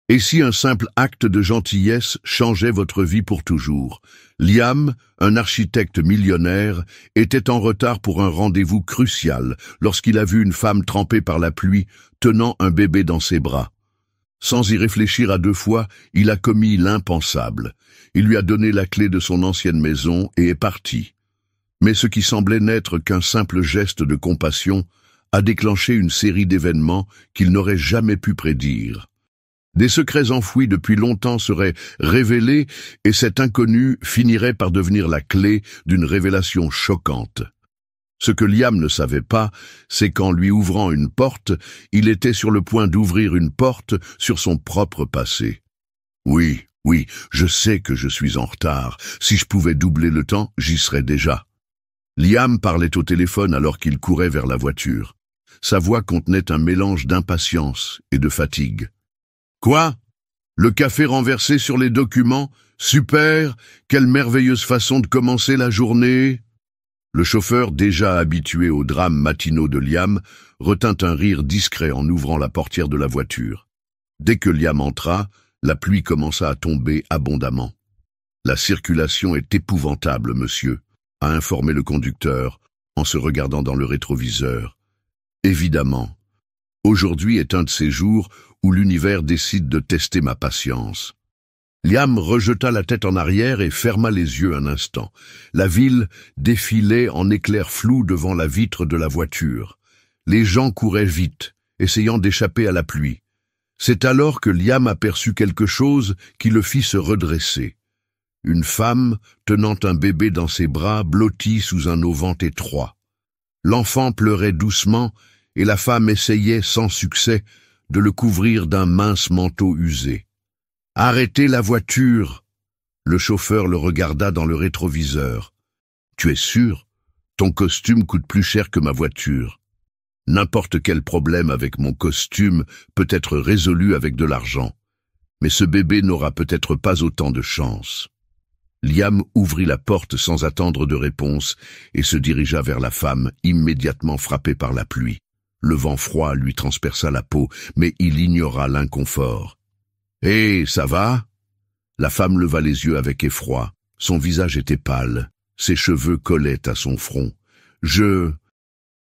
Et si un simple acte de gentillesse changeait votre vie pour toujours? Liam, un architecte millionnaire, était en retard pour un rendez-vous crucial lorsqu'il a vu une femme trempée par la pluie, tenant un bébé dans ses bras. Sans y réfléchir à deux fois, il a commis l'impensable. Il lui a donné la clé de son ancienne maison et est parti. Mais ce qui semblait n'être qu'un simple geste de compassion a déclenché une série d'événements qu'il n'aurait jamais pu prédire. Des secrets enfouis depuis longtemps seraient révélés et cet inconnu finirait par devenir la clé d'une révélation choquante. Ce que Liam ne savait pas, c'est qu'en lui ouvrant une porte, il était sur le point d'ouvrir une porte sur son propre passé. Oui, je sais que je suis en retard. Si je pouvais doubler le temps, j'y serais déjà. Liam parlait au téléphone alors qu'il courait vers la voiture. Sa voix contenait un mélange d'impatience et de fatigue. Quoi? Le café renversé sur les documents? Super! Quelle merveilleuse façon de commencer la journée! Le chauffeur, déjà habitué aux drames matinaux de Liam, retint un rire discret en ouvrant la portière de la voiture. Dès que Liam entra, la pluie commença à tomber abondamment. La circulation est épouvantable, monsieur, a informé le conducteur, en se regardant dans le rétroviseur. Évidemment. Aujourd'hui est un de ces jours où l'univers décide de tester ma patience. Liam rejeta la tête en arrière et ferma les yeux un instant. La ville défilait en éclairs flous devant la vitre de la voiture. Les gens couraient vite, essayant d'échapper à la pluie. C'est alors que Liam aperçut quelque chose qui le fit se redresser. Une femme, tenant un bébé dans ses bras, blottie sous un auvent étroit. L'enfant pleurait doucement et la femme essayait, sans succès, de le couvrir d'un mince manteau usé. « Arrêtez la voiture !» Le chauffeur le regarda dans le rétroviseur. « Tu es sûr? Ton costume coûte plus cher que ma voiture. N'importe quel problème avec mon costume peut être résolu avec de l'argent. Mais ce bébé n'aura peut-être pas autant de chance. » Liam ouvrit la porte sans attendre de réponse et se dirigea vers la femme, immédiatement frappée par la pluie. Le vent froid lui transperça la peau, mais il ignora l'inconfort. « Hé, ça va ?» La femme leva les yeux avec effroi. Son visage était pâle, ses cheveux collaient à son front. «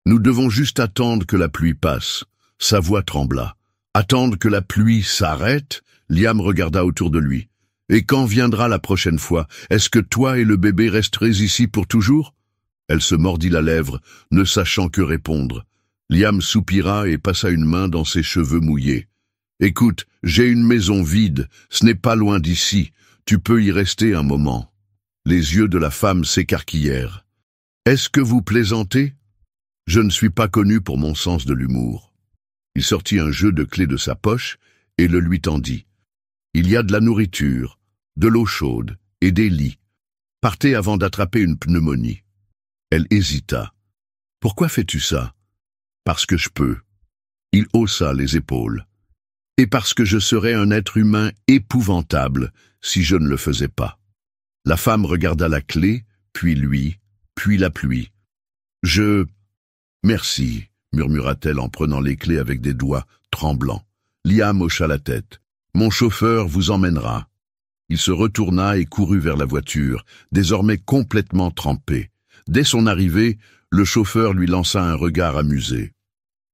Nous devons juste attendre que la pluie passe. » Sa voix trembla. « Attendre que la pluie s'arrête ?» Liam regarda autour de lui. « Et quand viendra la prochaine fois? Est-ce que toi et le bébé resterez ici pour toujours ?» Elle se mordit la lèvre, ne sachant que répondre. Liam soupira et passa une main dans ses cheveux mouillés. « Écoute, j'ai une maison vide, ce n'est pas loin d'ici, tu peux y rester un moment. » Les yeux de la femme s'écarquillèrent. « Est-ce que vous plaisantez? Je ne suis pas connu pour mon sens de l'humour. » Il sortit un jeu de clés de sa poche et le lui tendit. « Il y a de la nourriture, de l'eau chaude et des lits. Partez avant d'attraper une pneumonie. » Elle hésita. « Pourquoi fais-tu ça? » « Parce que je peux. » Il haussa les épaules. « Et parce que je serais un être humain épouvantable si je ne le faisais pas. » La femme regarda la clé, puis lui, puis la pluie. « Merci, » murmura-t-elle en prenant les clés avec des doigts tremblants. Liam hocha la tête. « Mon chauffeur vous emmènera. » Il se retourna et courut vers la voiture, désormais complètement trempé. Dès son arrivée, le chauffeur lui lança un regard amusé.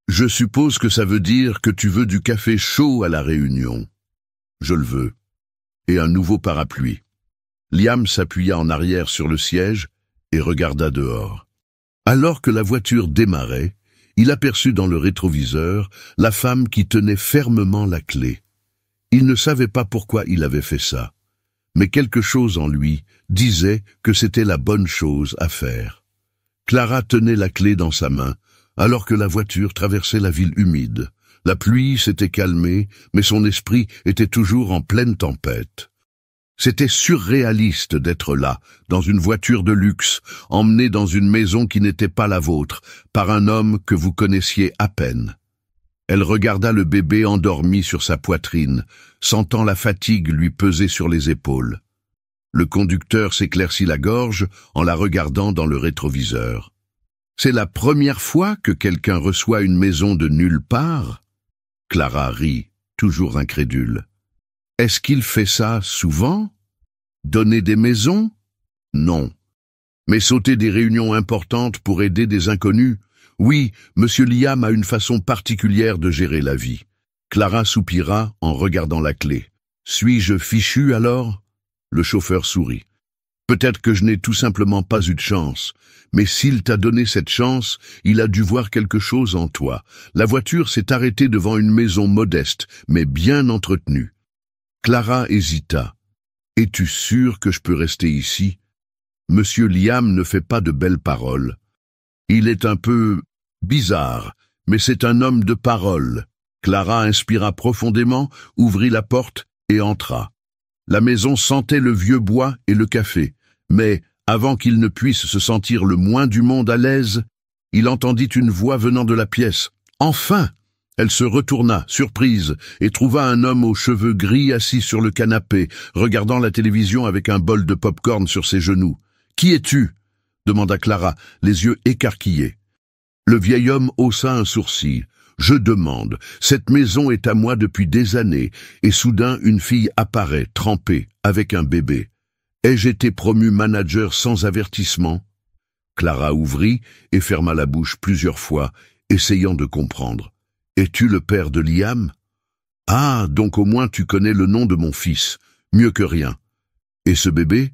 « Je suppose que ça veut dire que tu veux du café chaud à la réunion. »« Je le veux. » Et un nouveau parapluie. Liam s'appuya en arrière sur le siège et regarda dehors. Alors que la voiture démarrait, il aperçut dans le rétroviseur la femme qui tenait fermement la clé. Il ne savait pas pourquoi il avait fait ça, mais quelque chose en lui disait que c'était la bonne chose à faire. Clara tenait la clé dans sa main, alors que la voiture traversait la ville humide. La pluie s'était calmée, mais son esprit était toujours en pleine tempête. C'était surréaliste d'être là, dans une voiture de luxe, emmené dans une maison qui n'était pas la vôtre, par un homme que vous connaissiez à peine. Elle regarda le bébé endormi sur sa poitrine, sentant la fatigue lui peser sur les épaules. Le conducteur s'éclaircit la gorge en la regardant dans le rétroviseur. « C'est la première fois que quelqu'un reçoit une maison de nulle part ?» Clara rit, toujours incrédule. Est-ce qu'il fait ça souvent? Donner des maisons? Non. Mais sauter des réunions importantes pour aider des inconnus? Oui, Monsieur Liam a une façon particulière de gérer la vie. Clara soupira en regardant la clé. Suis-je fichu alors? Le chauffeur sourit. Peut-être que je n'ai tout simplement pas eu de chance. Mais s'il t'a donné cette chance, il a dû voir quelque chose en toi. La voiture s'est arrêtée devant une maison modeste, mais bien entretenue. Clara hésita. Es-tu sûr que je peux rester ici? Monsieur Liam ne fait pas de belles paroles. Il est un peu bizarre, mais c'est un homme de parole. Clara inspira profondément, ouvrit la porte et entra. La maison sentait le vieux bois et le café, mais avant qu'il ne puisse se sentir le moins du monde à l'aise, il entendit une voix venant de la pièce. Enfin! Elle se retourna, surprise, et trouva un homme aux cheveux gris assis sur le canapé, regardant la télévision avec un bol de pop-corn sur ses genoux. « Qui es-tu » demanda Clara, les yeux écarquillés. Le vieil homme haussa un sourcil. « Je demande, cette maison est à moi depuis des années, et soudain une fille apparaît, trempée, avec un bébé. Ai-je été promu manager sans avertissement ?» Clara ouvrit et ferma la bouche plusieurs fois, essayant de comprendre. « Es-tu le père de Liam ?»« Ah, donc au moins tu connais le nom de mon fils. Mieux que rien. Et ce bébé?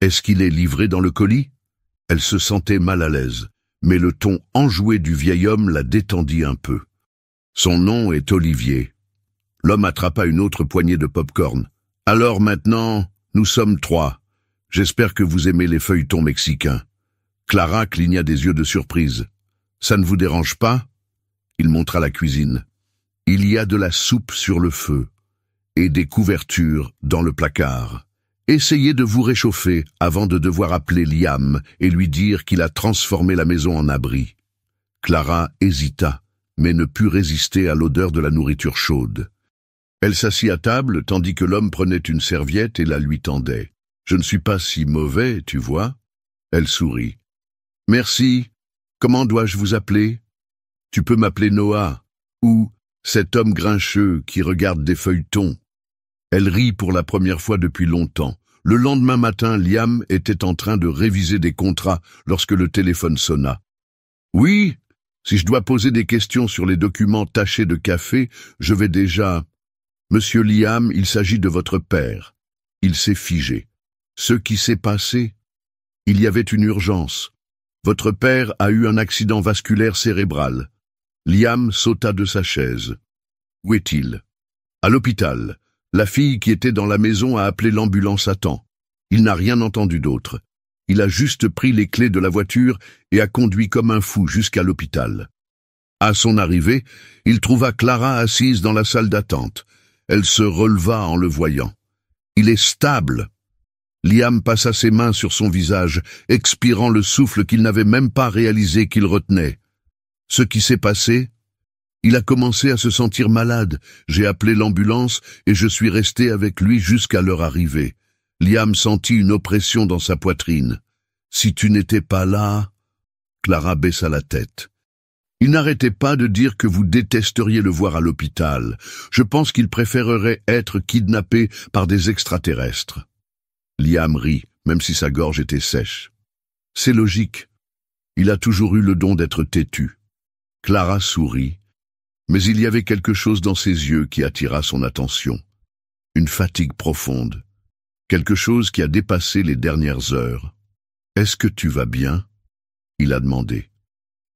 Est-ce qu'il est livré dans le colis ?» Elle se sentait mal à l'aise, mais le ton enjoué du vieil homme la détendit un peu. « Son nom est Olivier. » L'homme attrapa une autre poignée de pop-corn. « Alors maintenant, nous sommes 3. J'espère que vous aimez les feuilletons mexicains. » Clara cligna des yeux de surprise. « Ça ne vous dérange pas ?» Il montra la cuisine. « Il y a de la soupe sur le feu et des couvertures dans le placard. Essayez de vous réchauffer avant de devoir appeler Liam et lui dire qu'il a transformé la maison en abri. » Clara hésita, mais ne put résister à l'odeur de la nourriture chaude. Elle s'assit à table tandis que l'homme prenait une serviette et la lui tendait. « Je ne suis pas si mauvais, tu vois ?» Elle sourit. « Merci. Comment dois-je vous appeler ? Tu peux m'appeler Noah, ou cet homme grincheux qui regarde des feuilletons. » Elle rit pour la première fois depuis longtemps. Le lendemain matin, Liam était en train de réviser des contrats lorsque le téléphone sonna. « Oui, si je dois poser des questions sur les documents tachés de café, je vais déjà... »« Monsieur Liam, il s'agit de votre père. » Il s'est figé. « Ce qui s'est passé? Il y avait une urgence. Votre père a eu un accident vasculaire cérébral. » Liam sauta de sa chaise. « Où est-il ?»« À l'hôpital. La fille qui était dans la maison a appelé l'ambulance à temps. Il n'a rien entendu d'autre. Il a juste pris les clés de la voiture et a conduit comme un fou jusqu'à l'hôpital. À son arrivée, il trouva Clara assise dans la salle d'attente. Elle se releva en le voyant. « Il est stable !» Liam passa ses mains sur son visage, expirant le souffle qu'il n'avait même pas réalisé qu'il retenait. Ce qui s'est passé? Il a commencé à se sentir malade. J'ai appelé l'ambulance et je suis resté avec lui jusqu'à leur arrivée. Liam sentit une oppression dans sa poitrine. « Si tu n'étais pas là... » Clara baissa la tête. « Il n'arrêtait pas de dire que vous détesteriez le voir à l'hôpital. Je pense qu'il préférerait être kidnappé par des extraterrestres. » Liam rit, même si sa gorge était sèche. « C'est logique. Il a toujours eu le don d'être têtu. » Clara sourit, mais il y avait quelque chose dans ses yeux qui attira son attention. Une fatigue profonde. Quelque chose qui a dépassé les dernières heures. « Est-ce que tu vas bien ?» il a demandé.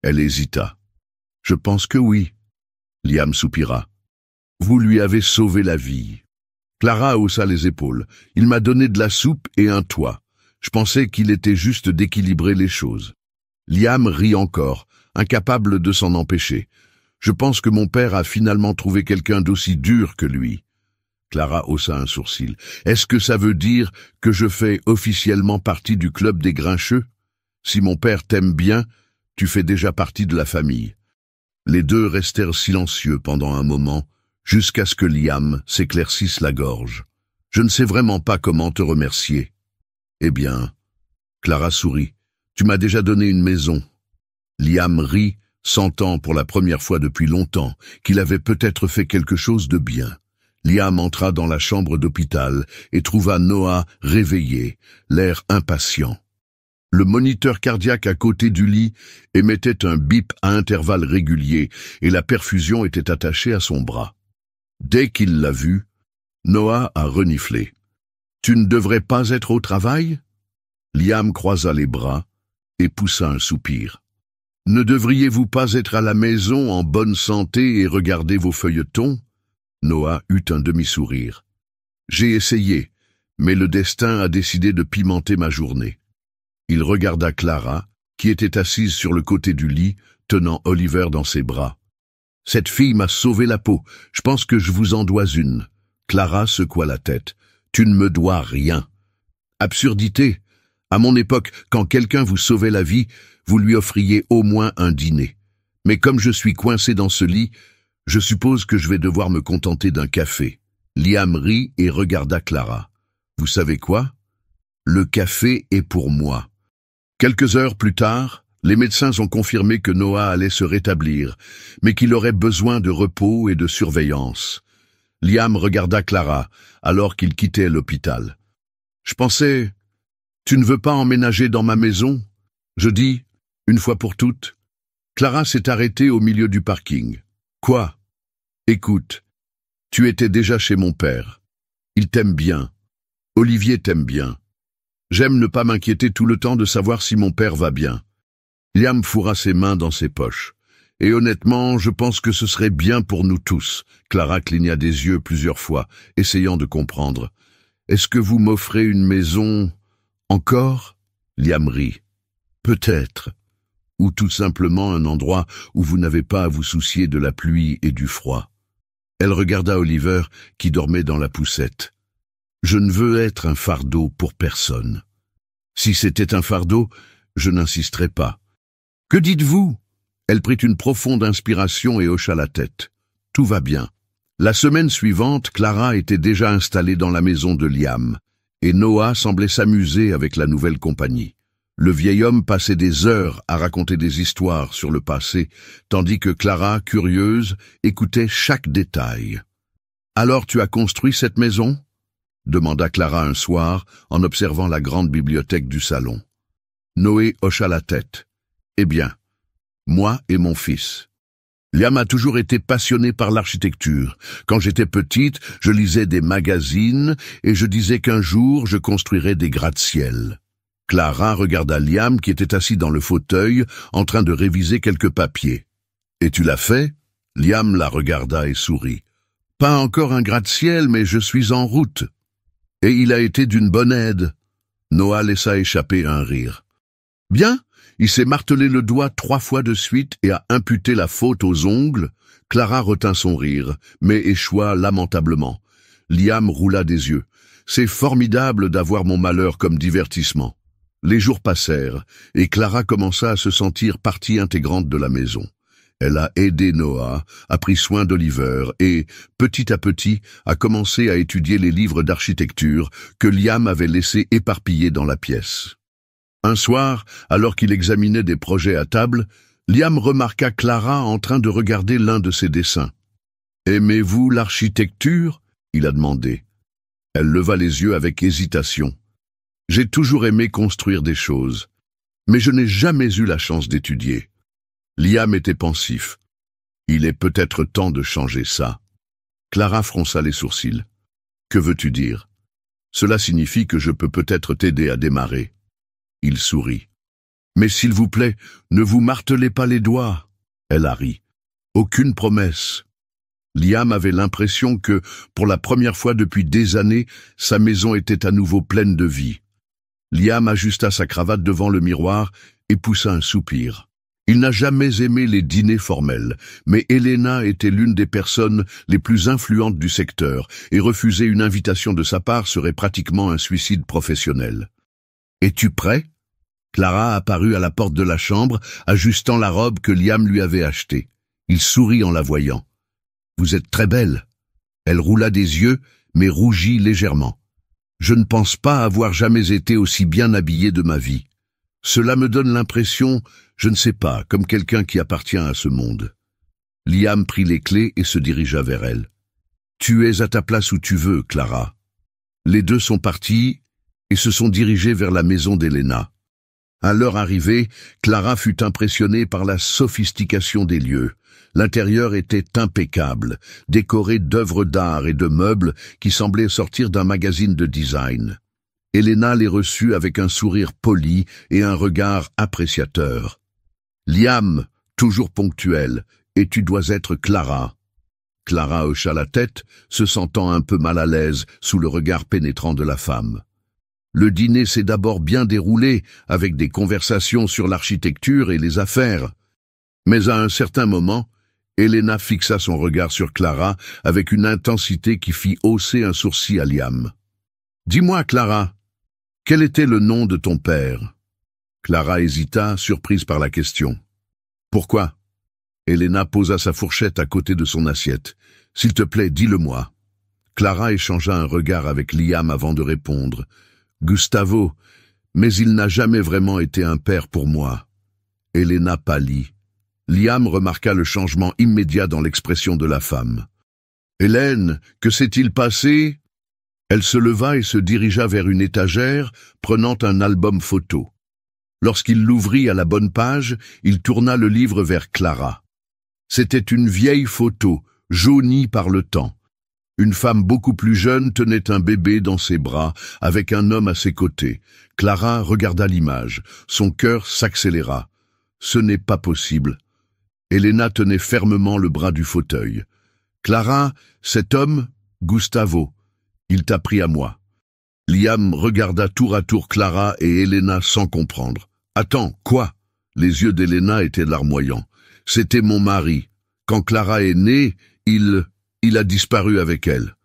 Elle hésita. « Je pense que oui. » Liam soupira. « Vous lui avez sauvé la vie. » Clara haussa les épaules. « Il m'a donné de la soupe et un toit. Je pensais qu'il était juste d'équilibrer les choses. » Liam rit encore, incapable de s'en empêcher. « Je pense que mon père a finalement trouvé quelqu'un d'aussi dur que lui. » Clara haussa un sourcil. « Est-ce que ça veut dire que je fais officiellement partie du club des grincheux? Si mon père t'aime bien, tu fais déjà partie de la famille. » Les deux restèrent silencieux pendant un moment, jusqu'à ce que Liam s'éclaircisse la gorge. « Je ne sais vraiment pas comment te remercier. » « Eh bien... » Clara sourit. « Tu m'as déjà donné une maison. » Liam rit, sentant pour la première fois depuis longtemps qu'il avait peut-être fait quelque chose de bien. Liam entra dans la chambre d'hôpital et trouva Noah réveillé, l'air impatient. Le moniteur cardiaque à côté du lit émettait un bip à intervalles réguliers et la perfusion était attachée à son bras. Dès qu'il l'a vu, Noah a reniflé. « Tu ne devrais pas être au travail ?» Liam croisa les bras et poussa un soupir. « Ne devriez-vous pas être à la maison en bonne santé et regarder vos feuilletons ?» Noah eut un demi-sourire. « J'ai essayé, mais le destin a décidé de pimenter ma journée. » Il regarda Clara, qui était assise sur le côté du lit, tenant Oliver dans ses bras. « Cette fille m'a sauvé la peau, je pense que je vous en dois une. » Clara secoua la tête. « Tu ne me dois rien. »« Absurdité. À mon époque, quand quelqu'un vous sauvait la vie, vous lui offriez au moins un dîner. Mais comme je suis coincé dans ce lit, je suppose que je vais devoir me contenter d'un café. » Liam rit et regarda Clara. « Vous savez quoi? Le café est pour moi. » Quelques heures plus tard, les médecins ont confirmé que Noah allait se rétablir, mais qu'il aurait besoin de repos et de surveillance. Liam regarda Clara, alors qu'il quittait l'hôpital. « Je pensais, tu ne veux pas emménager dans ma maison ?» Je dis, une fois pour toutes. Clara s'est arrêtée au milieu du parking. « Quoi? Écoute, tu étais déjà chez mon père. Il t'aime bien. Olivier t'aime bien. J'aime ne pas m'inquiéter tout le temps de savoir si mon père va bien. » Liam fourra ses mains dans ses poches. « Et honnêtement, je pense que ce serait bien pour nous tous. » Clara cligna des yeux plusieurs fois, essayant de comprendre. « Est-ce que vous m'offrez une maison encore ?» Liam rit. « Peut-être. Ou tout simplement un endroit où vous n'avez pas à vous soucier de la pluie et du froid. » Elle regarda Oliver, qui dormait dans la poussette. « Je ne veux être un fardeau pour personne. Si c'était un fardeau, je n'insisterais pas. »« Que dites-vous » Elle prit une profonde inspiration et hocha la tête. « Tout va bien. » La semaine suivante, Clara était déjà installée dans la maison de Liam, et Noah semblait s'amuser avec la nouvelle compagnie. Le vieil homme passait des heures à raconter des histoires sur le passé, tandis que Clara, curieuse, écoutait chaque détail. « Alors tu as construit cette maison ?» demanda Clara un soir, en observant la grande bibliothèque du salon. Noé hocha la tête. « Eh bien, moi et mon fils. » Liam a toujours été passionné par l'architecture. Quand j'étais petite, je lisais des magazines et je disais qu'un jour je construirais des gratte-ciel. Clara regarda Liam qui était assis dans le fauteuil, en train de réviser quelques papiers. « Et tu l'as fait ?» Liam la regarda et sourit. « Pas encore un gratte-ciel, mais je suis en route. » « Et il a été d'une bonne aide. » Noah laissa échapper un rire. « Bien, il s'est martelé le doigt 3 fois de suite et a imputé la faute aux ongles. » Clara retint son rire, mais échoua lamentablement. Liam roula des yeux. « C'est formidable d'avoir mon malheur comme divertissement. » Les jours passèrent, et Clara commença à se sentir partie intégrante de la maison. Elle a aidé Noah, a pris soin d'Oliver et, petit à petit, a commencé à étudier les livres d'architecture que Liam avait laissés éparpillés dans la pièce. Un soir, alors qu'il examinait des projets à table, Liam remarqua Clara en train de regarder l'un de ses dessins. « Aimez-vous l'architecture ?» il a demandé. Elle leva les yeux avec hésitation. « J'ai toujours aimé construire des choses, mais je n'ai jamais eu la chance d'étudier. » Liam était pensif. « Il est peut-être temps de changer ça. » Clara fronça les sourcils. « Que veux-tu dire ? Cela signifie que je peux peut-être t'aider à démarrer. » Il sourit. « Mais s'il vous plaît, ne vous martelez pas les doigts. » Elle a ri. « Aucune promesse. » Liam avait l'impression que, pour la première fois depuis des années, sa maison était à nouveau pleine de vie. Liam ajusta sa cravate devant le miroir et poussa un soupir. Il n'a jamais aimé les dîners formels, mais Elena était l'une des personnes les plus influentes du secteur, et refuser une invitation de sa part serait pratiquement un suicide professionnel. « Es-tu prêt ?» Clara apparut à la porte de la chambre, ajustant la robe que Liam lui avait achetée. Il sourit en la voyant. « Vous êtes très belle. » Elle roula des yeux, mais rougit légèrement. « Je ne pense pas avoir jamais été aussi bien habillée de ma vie. Cela me donne l'impression, je ne sais pas, comme quelqu'un qui appartient à ce monde. » Liam prit les clés et se dirigea vers elle. « Tu es à ta place où tu veux, Clara. Les deux sont partis et se sont dirigés vers la maison d'Elena. À leur arrivée, Clara fut impressionnée par la sophistication des lieux. L'intérieur était impeccable, décoré d'œuvres d'art et de meubles qui semblaient sortir d'un magazine de design. Elena les reçut avec un sourire poli et un regard appréciateur. « Liam, toujours ponctuel, et tu dois être Clara. » Clara hocha la tête, se sentant un peu mal à l'aise sous le regard pénétrant de la femme. Le dîner s'est d'abord bien déroulé, avec des conversations sur l'architecture et les affaires. Mais à un certain moment, Elena fixa son regard sur Clara avec une intensité qui fit hausser un sourcil à Liam. « Dis-moi, Clara, quel était le nom de ton père ?» Clara hésita, surprise par la question. « Pourquoi ?» Elena posa sa fourchette à côté de son assiette. « S'il te plaît, dis-le-moi. » Clara échangea un regard avec Liam avant de répondre. « Gustavo, mais il n'a jamais vraiment été un père pour moi. » Elena pâlit. Liam remarqua le changement immédiat dans l'expression de la femme. « Hélène, que s'est-il passé ?» Elle se leva et se dirigea vers une étagère, prenant un album photo. Lorsqu'il l'ouvrit à la bonne page, il tourna le livre vers Clara. C'était une vieille photo, jaunie par le temps. Une femme beaucoup plus jeune tenait un bébé dans ses bras, avec un homme à ses côtés. Clara regarda l'image. Son cœur s'accéléra. Ce n'est pas possible. Elena tenait fermement le bras du fauteuil. « Clara, cet homme, Gustavo, il t'a pris à moi. » Liam regarda tour à tour Clara et Elena sans comprendre. « Attends, quoi ?» Les yeux d'Elena étaient larmoyants. « C'était mon mari. Quand Clara est née, il a disparu avec elle.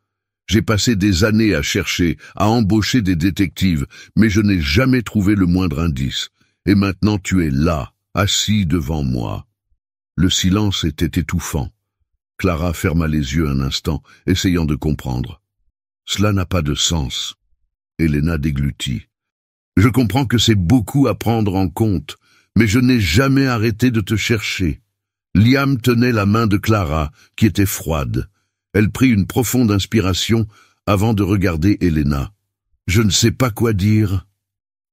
J'ai passé des années à chercher, à embaucher des détectives, mais je n'ai jamais trouvé le moindre indice. Et maintenant tu es là, assis devant moi. » Le silence était étouffant. Clara ferma les yeux un instant, essayant de comprendre. « Cela n'a pas de sens. » Elena déglutit. « Je comprends que c'est beaucoup à prendre en compte, mais je n'ai jamais arrêté de te chercher. » Liam tenait la main de Clara, qui était froide. Elle prit une profonde inspiration avant de regarder Elena. « Je ne sais pas quoi dire. »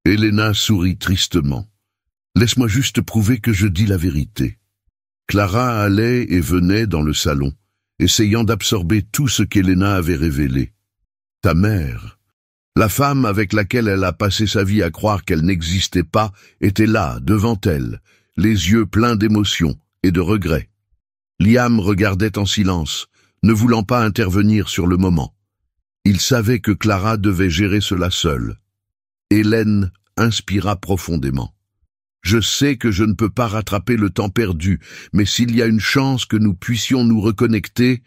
Elena sourit tristement. « Laisse-moi juste prouver que je dis la vérité. » Clara allait et venait dans le salon, essayant d'absorber tout ce qu'Elena avait révélé. « Ta mère, la femme avec laquelle elle a passé sa vie à croire qu'elle n'existait pas, était là, devant elle, les yeux pleins d'émotion et de regret. » Liam regardait en silence, ne voulant pas intervenir sur le moment. Il savait que Clara devait gérer cela seule. Hélène inspira profondément. « Je sais que je ne peux pas rattraper le temps perdu, mais s'il y a une chance que nous puissions nous reconnecter,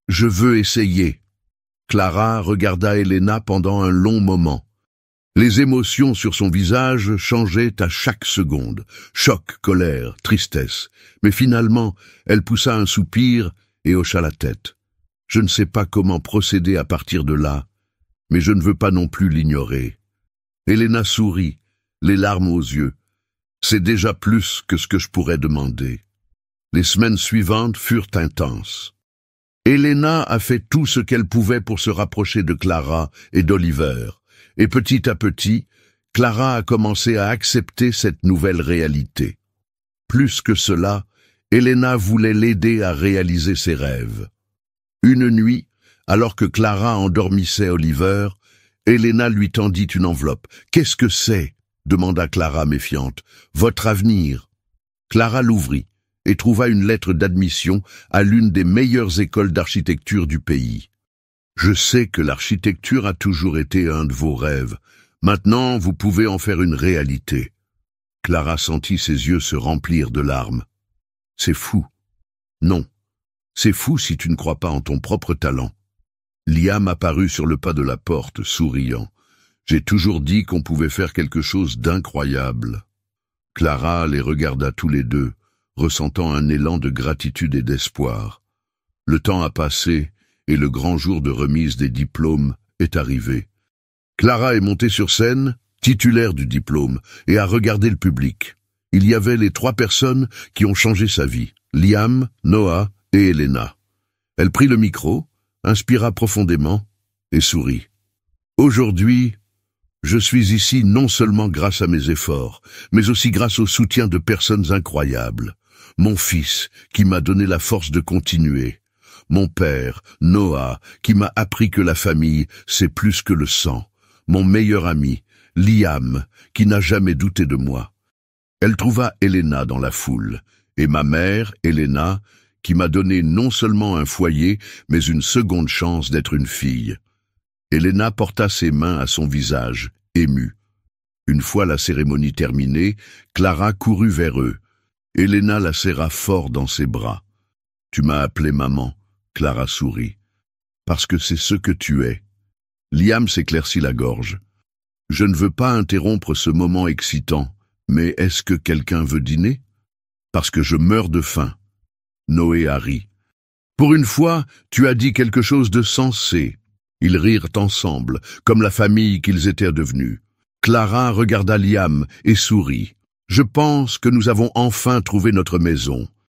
je veux essayer. » Clara regarda Elena pendant un long moment. Les émotions sur son visage changeaient à chaque seconde. Choc, colère, tristesse. Mais finalement, elle poussa un soupir et hocha la tête. « Je ne sais pas comment procéder à partir de là, mais je ne veux pas non plus l'ignorer. » Elena sourit, les larmes aux yeux. « C'est déjà plus que ce que je pourrais demander. » Les semaines suivantes furent intenses. Elena a fait tout ce qu'elle pouvait pour se rapprocher de Clara et d'Oliver, et petit à petit, Clara a commencé à accepter cette nouvelle réalité. Plus que cela, Elena voulait l'aider à réaliser ses rêves. Une nuit, alors que Clara endormissait Oliver, Elena lui tendit une enveloppe. « Qu'est-ce que c'est ?» demanda Clara méfiante. « Votre avenir. » Clara l'ouvrit et trouva une lettre d'admission à l'une des meilleures écoles d'architecture du pays. « Je sais que l'architecture a toujours été un de vos rêves. Maintenant, vous pouvez en faire une réalité. » Clara sentit ses yeux se remplir de larmes. « C'est fou. » « Non, c'est fou si tu ne crois pas en ton propre talent. » Liam apparut sur le pas de la porte, souriant. « J'ai toujours dit qu'on pouvait faire quelque chose d'incroyable. » Clara les regarda tous les deux, ressentant un élan de gratitude et d'espoir. Le temps a passé et le grand jour de remise des diplômes est arrivé. Clara est montée sur scène, titulaire du diplôme, et a regardé le public. Il y avait les 3 personnes qui ont changé sa vie, Liam, Noah et Elena. Elle prit le micro, inspira profondément et sourit. Aujourd'hui, je suis ici non seulement grâce à mes efforts, mais aussi grâce au soutien de personnes incroyables. Mon fils, qui m'a donné la force de continuer. Mon père, Noah, qui m'a appris que la famille, c'est plus que le sang. Mon meilleur ami, Liam, qui n'a jamais douté de moi. Elle trouva Elena dans la foule, et ma mère, Elena, qui m'a donné non seulement un foyer, mais une seconde chance d'être une fille. Elena porta ses mains à son visage, émue. Une fois la cérémonie terminée, Clara courut vers eux. Elena la serra fort dans ses bras. « Tu m'as appelé maman », Clara sourit. « Parce que c'est ce que tu es. » Liam s'éclaircit la gorge. « Je ne veux pas interrompre ce moment excitant, mais est-ce que quelqu'un veut dîner ? Parce que je meurs de faim. » Noé a ri. « Pour une fois, tu as dit quelque chose de sensé. » Ils rirent ensemble, comme la famille qu'ils étaient devenus. Clara regarda Liam et sourit. « Je pense que nous avons enfin trouvé notre maison. »